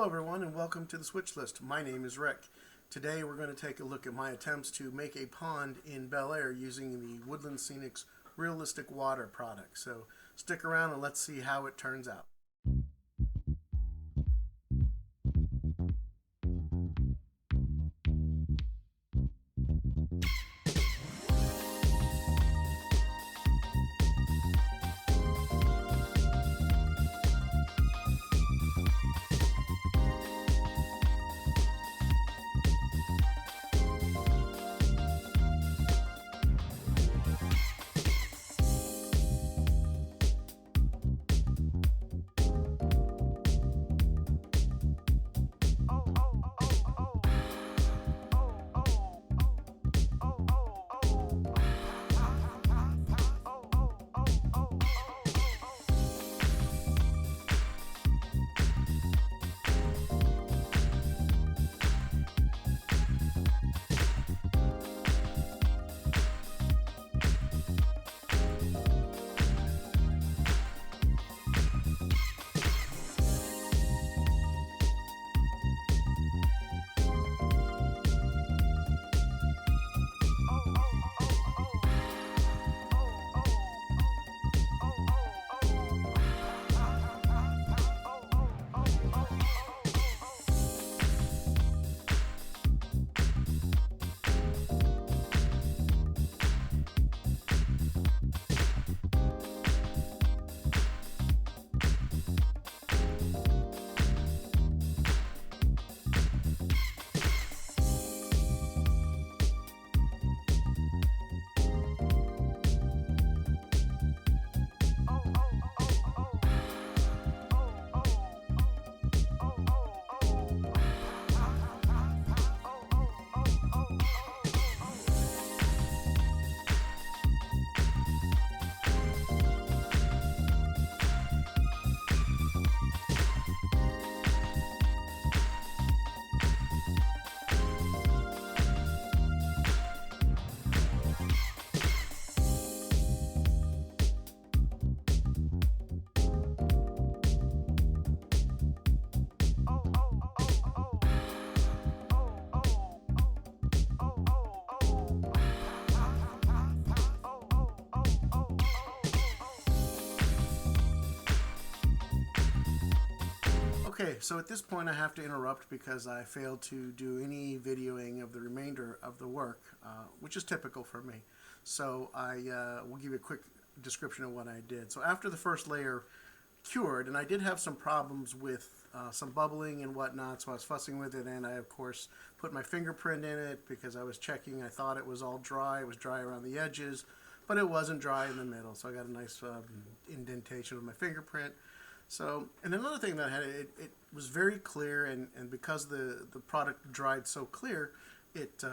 Hello everyone and welcome to the Switch List. My name is Rick. Today we're going to take a look at my attempts to make a pond in Bel Air using the Woodland Scenics Realistic Water product. So stick around and let's see how it turns out. Okay, so at this point I have to interrupt because I failed to do any videoing of the remainder of the work, which is typical for me. So I will give you a quick description of what I did. So after the first layer cured, and I did have some problems with some bubbling and whatnot, so I was fussing with it, and I of course put my fingerprint in it because I was checking. I thought it was all dry. It was dry around the edges, but it wasn't dry in the middle, so I got a nice indentation with my fingerprint. So, and another thing that I had, it was very clear, and because the product dried so clear, it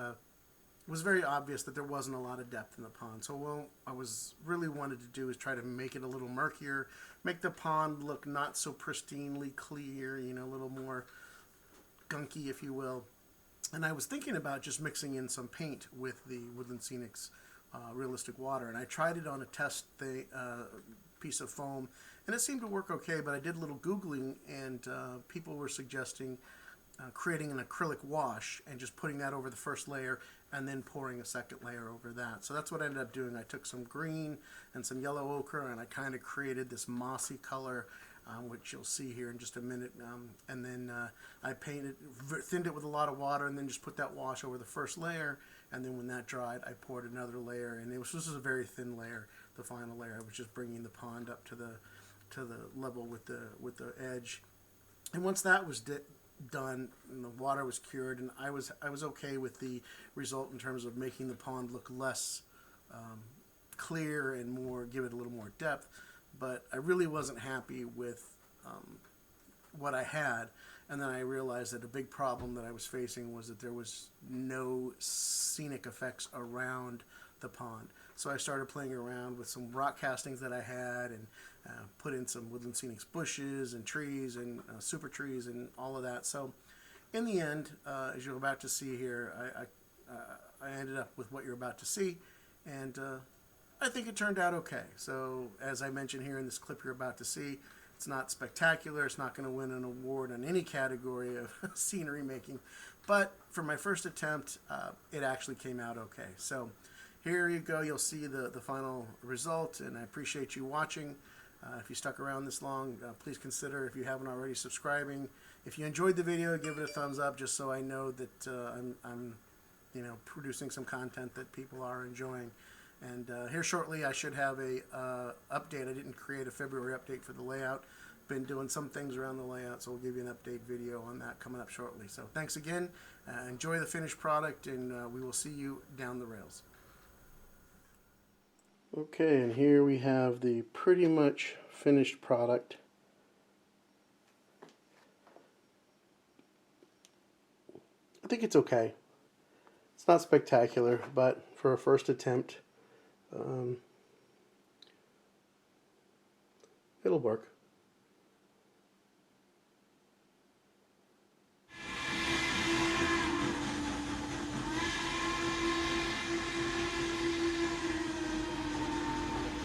was very obvious that there wasn't a lot of depth in the pond. So what I was really wanted to do is try to make it a little murkier, make the pond look not so pristinely clear, you know, a little more gunky, if you will. And I was thinking about just mixing in some paint with the Woodland Scenics Realistic Water, and I tried it on a test piece of foam, and it seemed to work okay, but I did a little Googling, and people were suggesting creating an acrylic wash and just putting that over the first layer and then pouring a second layer over that. So that's what I ended up doing. I took some green and some yellow ochre, and I kind of created this mossy color, which you'll see here in just a minute. And then I thinned it with a lot of water, and then just put that wash over the first layer. And then when that dried, I poured another layer, and this was a very thin layer. The final layer, I was just bringing the pond up to the level with the edge. And once that was done, and the water was cured, and I was okay with the result in terms of making the pond look less clear and give it a little more depth. But I really wasn't happy with what I had, and then I realized that a big problem that I was facing was that there was no scenic effects around the pond. So I started playing around with some rock castings that I had, and put in some Woodland Scenics bushes and trees and super trees and all of that. So in the end, as you're about to see here, I ended up with what you're about to see, and I think it turned out okay. So as I mentioned here in this clip you're about to see, It's not spectacular. It's not going to win an award in any category of scenery making. But for my first attempt, it actually came out okay. So here you go. You'll see the final result, and I appreciate you watching. If you stuck around this long, please consider, if you haven't already, subscribing. If you enjoyed the video, give it a thumbs up, just so I know that I'm producing some content that people are enjoying. And here shortly, I should have a update. I didn't create a February update for the layout. Been doing some things around the layout, so we'll give you an update video on that coming up shortly. So thanks again. Enjoy the finished product, and we will see you down the rails. Okay, and here we have the pretty much finished product. I think it's okay. It's not spectacular, but for a first attempt, it'll work.